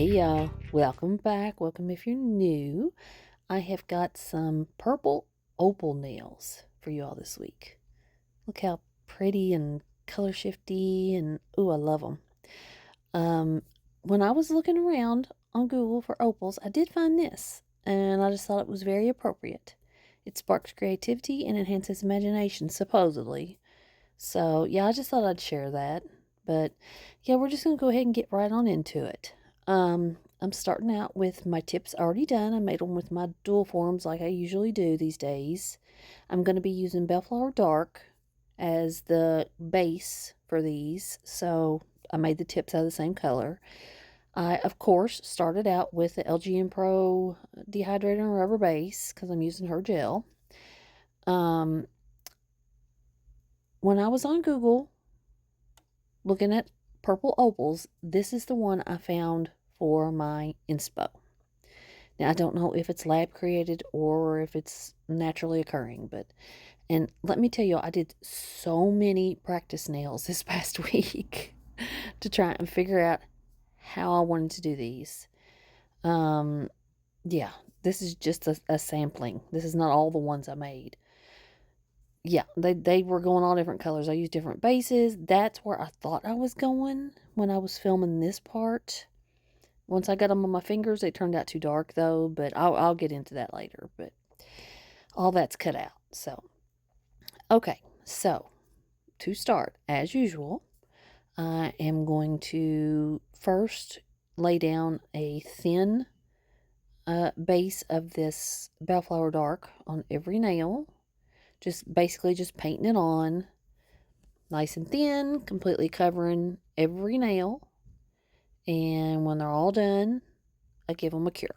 Hey y'all, welcome back. Welcome if you're new. I have got some purple opal nails for you all this week. Look how pretty and color shifty, and ooh, I love them. When I was looking around on Google for opals, I did find this, and I just thought it was very appropriate. It sparks creativity and enhances imagination, supposedly. So, yeah, I just thought I'd share that. But, yeah, we're just going to go ahead and get right on into it. I'm starting out with my tips already done. I made them with my dual forms like I usually do these days. I'm going to be using Bellflower Dark as the base for these. So, I made the tips out of the same color. I, of course, started out with the LGN Pro dehydrator and rubber base because I'm using her gel. When I was on Google looking at purple opals, this is the one I found for my inspo. Now, I don't know if it's lab created or if it's naturally occurring, and let me tell you, I did so many practice nails this past week to try and figure out how I wanted to do these. Yeah, this is just a sampling. This is not all the ones I made. Yeah, they were going all different colors. I used different bases. That's where I thought I was going when I was filming this part. Once I got them on my fingers, they turned out too dark though, but I'll get into that later. But all that's cut out. So, okay. So, to start, as usual, I am going to first lay down a thin base of this Bellflower Dark on every nail. Just basically just painting it on nice and thin, completely covering every nail. And when they're all done, I give them a cure.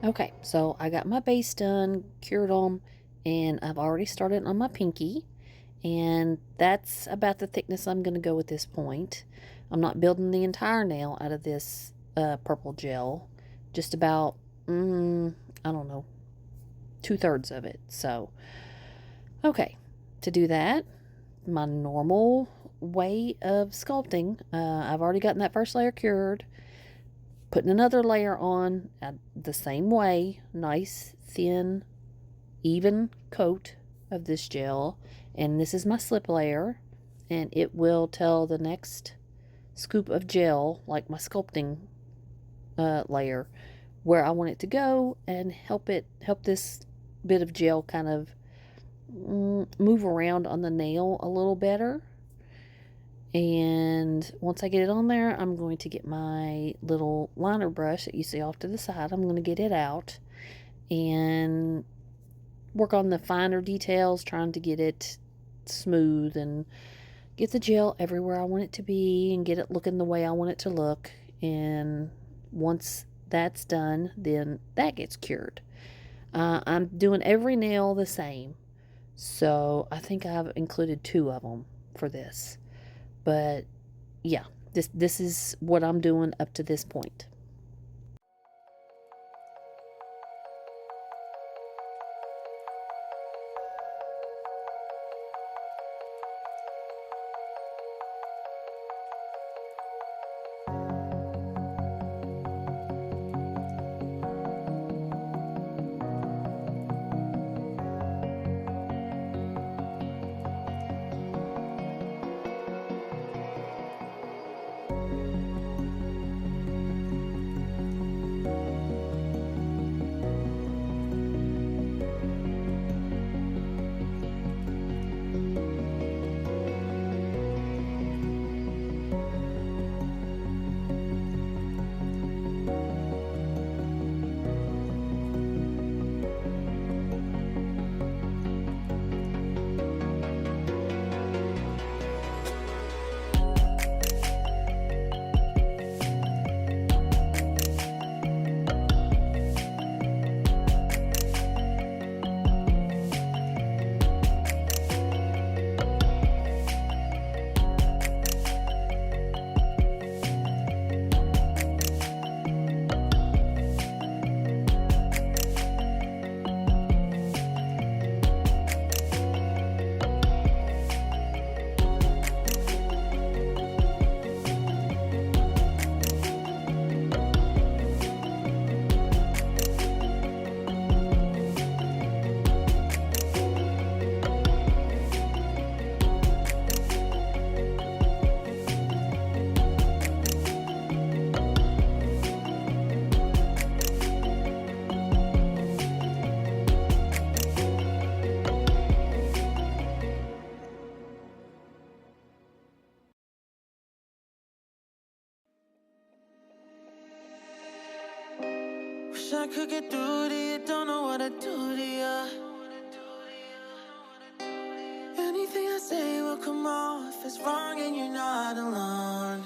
Okay, so I got my base done, cured them, and I've already started on my pinky. And that's about the thickness I'm going to go at this point. I'm not building the entire nail out of this purple gel. Just about, I don't know, 2/3 of it. So, okay, to do that, my normal way of sculpting, I've already gotten that first layer cured. Putting another layer on the same way, nice, thin, even coat of this gel. And this is my slip layer, and it will tell the next scoop of gel, like my sculpting layer, where I want it to go, and help this bit of gel kind of move around on the nail a little better. And once I get it on there, I'm going to get my little liner brush that you see off to the side. I'm going to get it out and work on the finer details, trying to get it smooth and get the gel everywhere I want it to be and get it looking the way I want it to look. And once that's done, then that gets cured. I'm doing every nail the same, so I think I've included 2 of them for this. But yeah, this is what I'm doing up to this point. wish I could get through to you, don't know what to do to you. Anything I say will come off as wrong and you're not alone.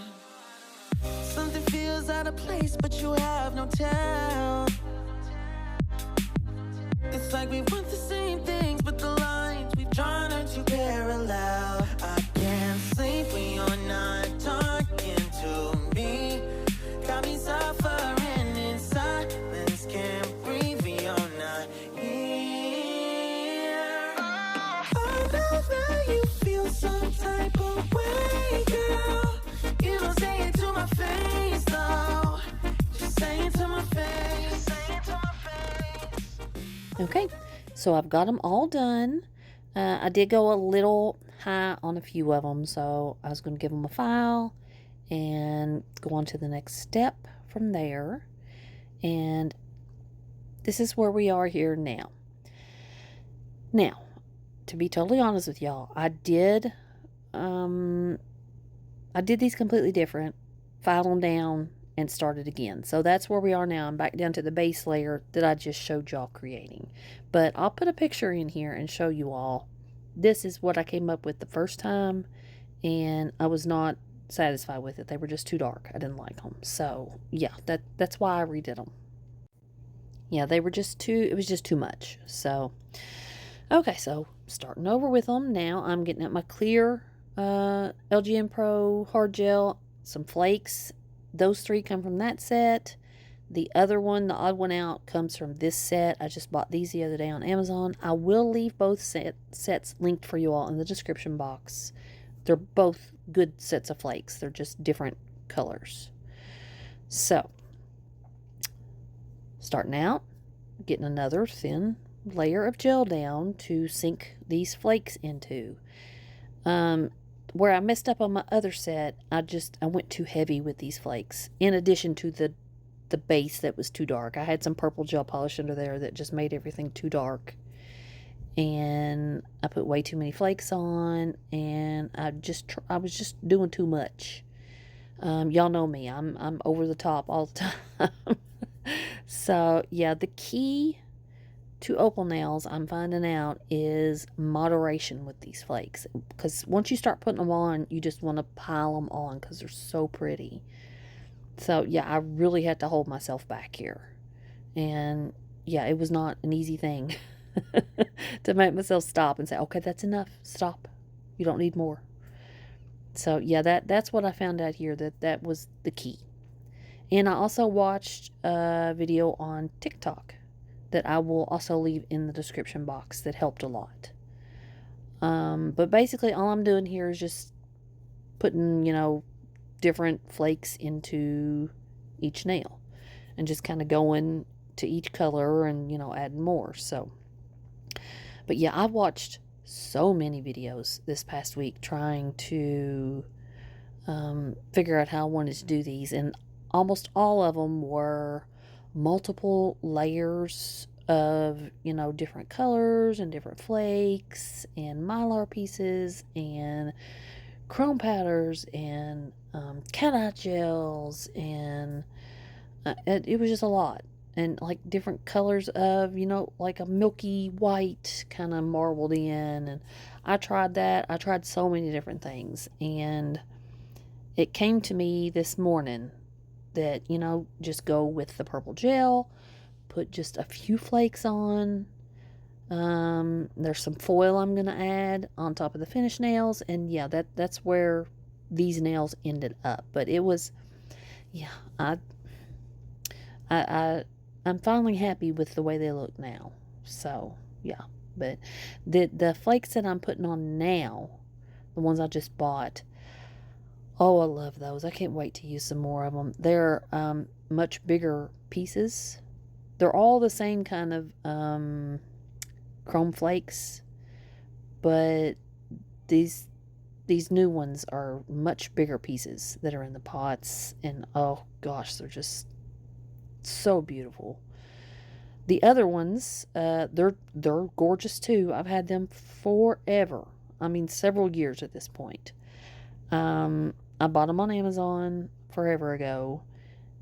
Something feels out of place, but you have no tell. It's like we want the same things, but the lines we've drawn are too parallel. I can't sleep when you're not talking to me. Got me suffering in silence, can't breathe when you're not here. I know that you feel some type of way, girl. You don't say it to my face, though. Just say it to my face. Say it to my face. Okay, so I've got them all done. I did go a little high on a few of them, so I was going to give them a file and go on to the next step from there. And this is where we are here now. Now, to be totally honest with y'all, I did these completely different, filed them down, and started again. So that's where we are now. I'm back down to the base layer that I just showed y'all creating. But I'll put a picture in here and show you all. This is what I came up with the first time, and I was not satisfied with it. They were just too dark. I didn't like them. So yeah, that's why I redid them. Yeah, they were just too, it was just too much. So, okay, so starting over with them. Now I'm getting out my clear LGN Pro hard gel, some flakes. Those three come from that set. The other one, the odd one out, comes from this set. I just bought these the other day on Amazon. I will leave both sets linked for you all in the description box. They're both good sets of flakes. They're just different colors. So, starting out, getting another thin layer of gel down to sink these flakes into. Where I messed up on my other set, I went too heavy with these flakes. In addition to the base that was too dark. I had some purple gel polish under there that just made everything too dark. And I put way too many flakes on, and I was just doing too much. Y'all know me. I'm over the top all the time. So, yeah, the key to Opal Nails, I'm finding out, is moderation with these flakes. Because once you start putting them on, you just want to pile them on because they're so pretty. So, yeah, I really had to hold myself back here. And, yeah, it was not an easy thing to make myself stop and say, okay, that's enough. Stop. You don't need more. So, yeah, that's what I found out here, that was the key. And I also watched a video on TikTok that I will also leave in the description box that helped a lot. But basically all I'm doing here is just putting, different flakes into each nail and just kind of going to each color and, adding more. So, but yeah, I watched so many videos this past week trying to figure out how I wanted to do these, and almost all of them were multiple layers of, different colors and different flakes and mylar pieces and chrome powders and cat eye gels, and it was just a lot. And like different colors of, like a milky white kind of marbled in. And I tried that. I tried so many different things. And it came to me this morning that, just go with the purple gel, put just a few flakes on. There's some foil I'm going to add on top of the finished nails. And yeah, that's where these nails ended up. But it was, yeah, I'm finally happy with the way they look now. So, yeah. But the flakes that I'm putting on now, the ones I just bought, oh, I love those. I can't wait to use some more of them. They're much bigger pieces. They're all the same kind of chrome flakes, but these new ones are much bigger pieces that are in the pots, and oh gosh, they're just so beautiful. The other ones, they're gorgeous too. I've had them forever. I mean, several years at this point. I bought them on Amazon forever ago.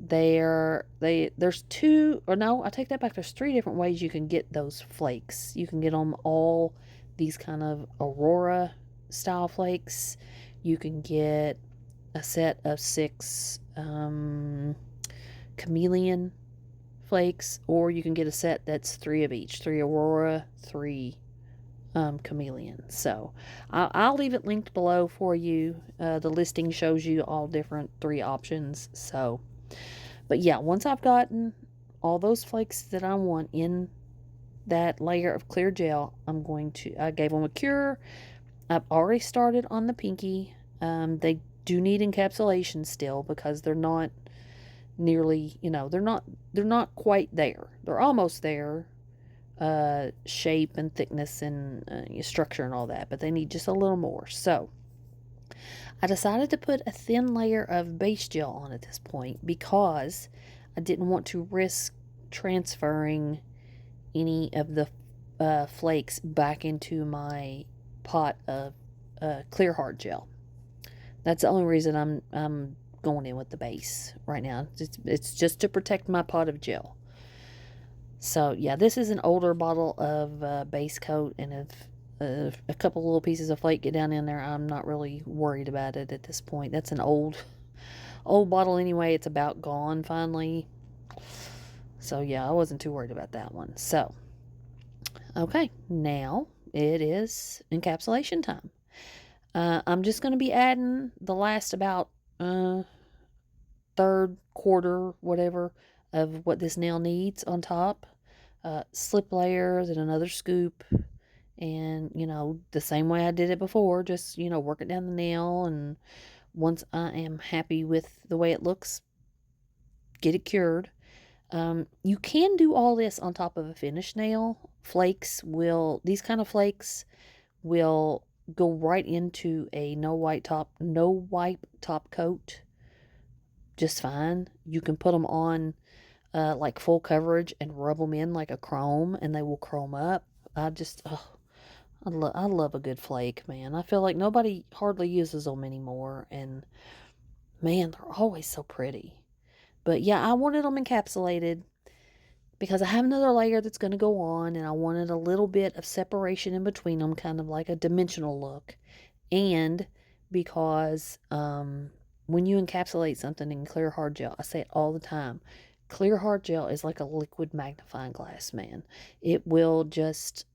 There's two, or no, I take that back. There's three different ways you can get those flakes. You can get them all these kind of Aurora style flakes. You can get a set of 6 chameleon flakes, or you can get a set that's 3 of each, 3 Aurora, 3 chameleon. So I'll leave it linked below for you. The listing shows you all different 3 options. So, but yeah, once I've gotten all those flakes that I want in that layer of clear gel, I gave them a cure. I've already started on the pinky. They do need encapsulation still because they're not nearly, they're not quite there. They're almost there, shape and thickness and structure and all that, but they need just a little more. So I decided to put a thin layer of base gel on at this point because I didn't want to risk transferring any of the flakes back into my pot of clear hard gel. That's the only reason I'm going in with the base right now. It's just to protect my pot of gel. So yeah, this is an older bottle of base coat, and if a couple little pieces of flake get down in there, I'm not really worried about it at this point. That's an old bottle anyway. It's about gone finally. So yeah, I wasn't too worried about that one. So okay, now it is encapsulation time. I'm just going to be adding the last about third quarter, whatever, of what this nail needs on top. Slip layers and another scoop. And, the same way I did it before, just, work it down the nail. And once I am happy with the way it looks, get it cured. You can do all this on top of a finished nail. These kind of flakes will go right into a no wipe top coat just fine. You can put them on like full coverage and rub them in like a chrome, and they will chrome up. I love a good flake, man. I feel like nobody hardly uses them anymore, and man, they're always so pretty. But yeah, I wanted them encapsulated because I have another layer that's going to go on, and I wanted a little bit of separation in between them, kind of like a dimensional look. And because when you encapsulate something in clear hard gel, I say it all the time, clear hard gel is like a liquid magnifying glass, man. It will just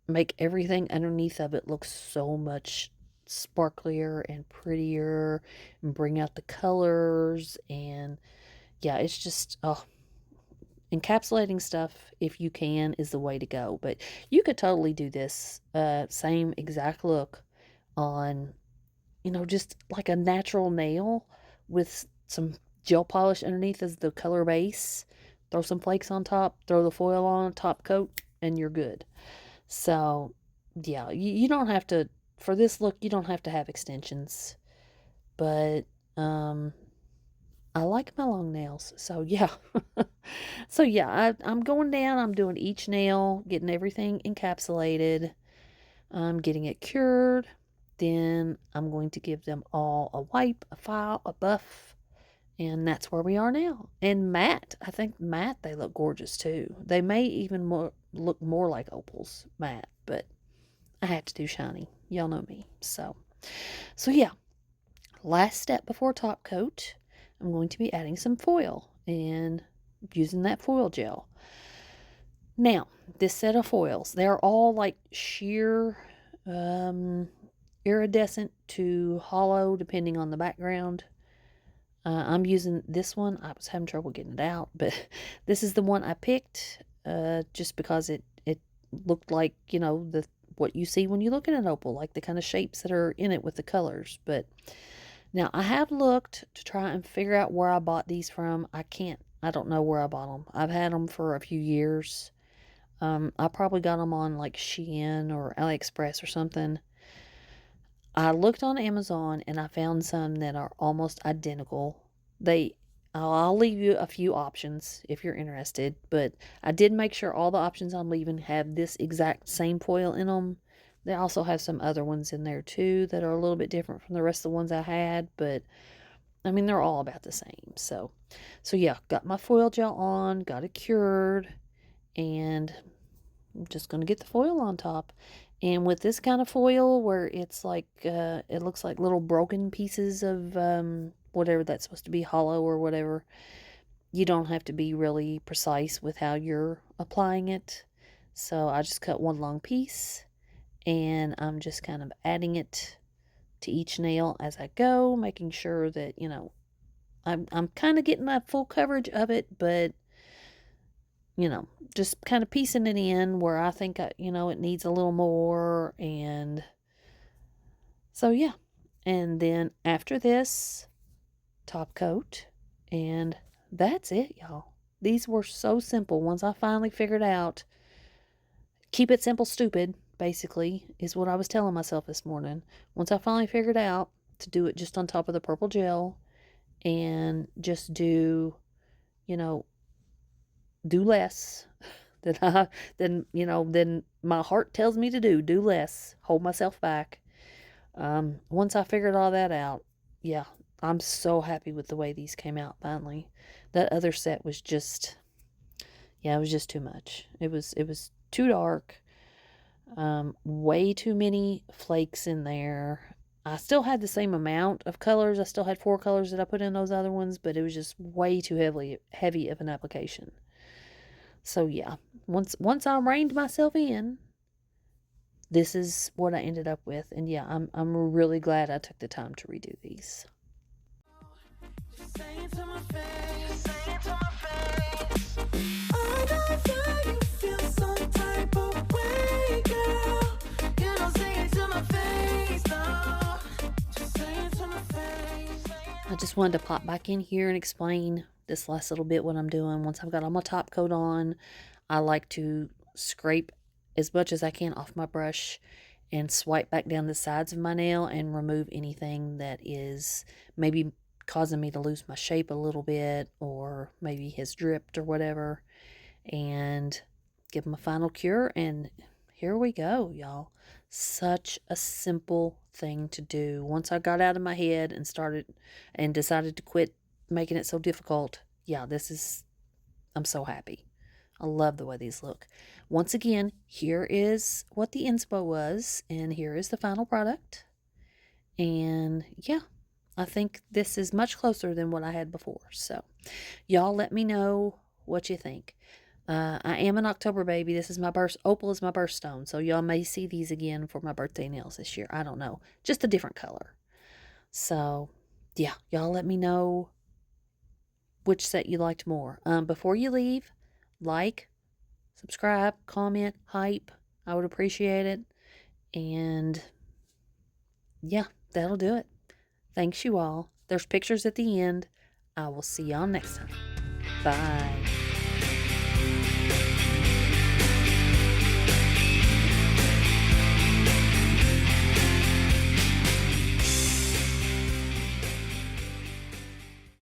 make everything underneath of it look so much sparklier and prettier and bring out the colors. And yeah, it's just, encapsulating stuff, if you can, is the way to go. But you could totally do this same exact look on, just like a natural nail with some gel polish underneath as the color base. Throw some flakes on top, throw the foil on, top coat, and you're good. So, yeah, you don't have to, for this look, you don't have to have extensions. But, I like my long nails. So, yeah. So, yeah, I'm going down. I'm doing each nail, getting everything encapsulated. I'm getting it cured. Then I'm going to give them all a wipe, a file, a buff. And that's where we are now. And matte. I think matte, they look gorgeous too. They may even look more like opals matte, but I had to do shiny. Y'all know me. So yeah. Last step before top coat, I'm going to be adding some foil and using that foil gel. Now, this set of foils, they're all like sheer iridescent to hollow, depending on the background. I'm using this one. I was having trouble getting it out, but this is the one I picked just because it looked like, what you see when you look at an opal, like the kind of shapes that are in it with the colors. But now I have looked to try and figure out where I bought these from. I don't know where I bought them. I've had them for a few years. I probably got them on like Shein or AliExpress or something. I looked on Amazon and I found some that are almost identical. I'll leave you a few options if you're interested, but I did make sure all the options I'm leaving have this exact same foil in them. They also have some other ones in there too that are a little bit different from the rest of the ones I had, but I mean, they're all about the same. So yeah, got my foil gel on, got it cured, and I'm just going to get the foil on top. And with this kind of foil where it's like, it looks like little broken pieces of whatever that's supposed to be, hollow or whatever, you don't have to be really precise with how you're applying it. So I just cut one long piece and I'm just kind of adding it to each nail as I go, making sure that, I'm kind of getting that full coverage of it, but just kind of piecing it in where I think, it needs a little more. And so, yeah. And then after this, top coat. And that's it, y'all. These were so simple. Once I finally figured out, keep it simple, stupid, basically, is what I was telling myself this morning. Once I finally figured out to do it just on top of the purple gel and just you know, do less than my heart tells me to do less, hold myself back. Once I figured all that out, yeah, I'm so happy with the way these came out finally. That other set was just, yeah, it was just too much. It was too dark. Way too many flakes in there. I still had the same amount of colors. I still had 4 colors that I put in those other ones, but it was just way too heavy of an application. So yeah, once I reined myself in, this is what I ended up with. And yeah, I'm really glad I took the time to redo these. Say it to my face, say it to my face. I know that you feel some type of way, girl. You don't say it to my face, no. Just say it to my face. I just wanted to pop back in here and explain this last little bit what I'm doing. Once I've got all my top coat on, I like to scrape as much as I can off my brush and swipe back down the sides of my nail and remove anything that is maybe causing me to lose my shape a little bit or maybe has dripped or whatever, and give them a final cure. And here we go, y'all. Such a simple thing to do. Once I got out of my head and decided to quit making it so difficult, yeah, I'm so happy. I love the way these look. Once again, here is what the inspo was, and here is the final product. And yeah, I think this is much closer than what I had before. So y'all let me know what you think. I am an October baby. This is my Opal is my birthstone. So y'all may see these again for my birthday nails this year. I don't know. Just a different color. So yeah, y'all let me know which set you liked more. Before you leave, like, subscribe, comment, hype. I would appreciate it. And yeah, that'll do it. Thanks you all. There's pictures at the end. I will see y'all next time. Bye.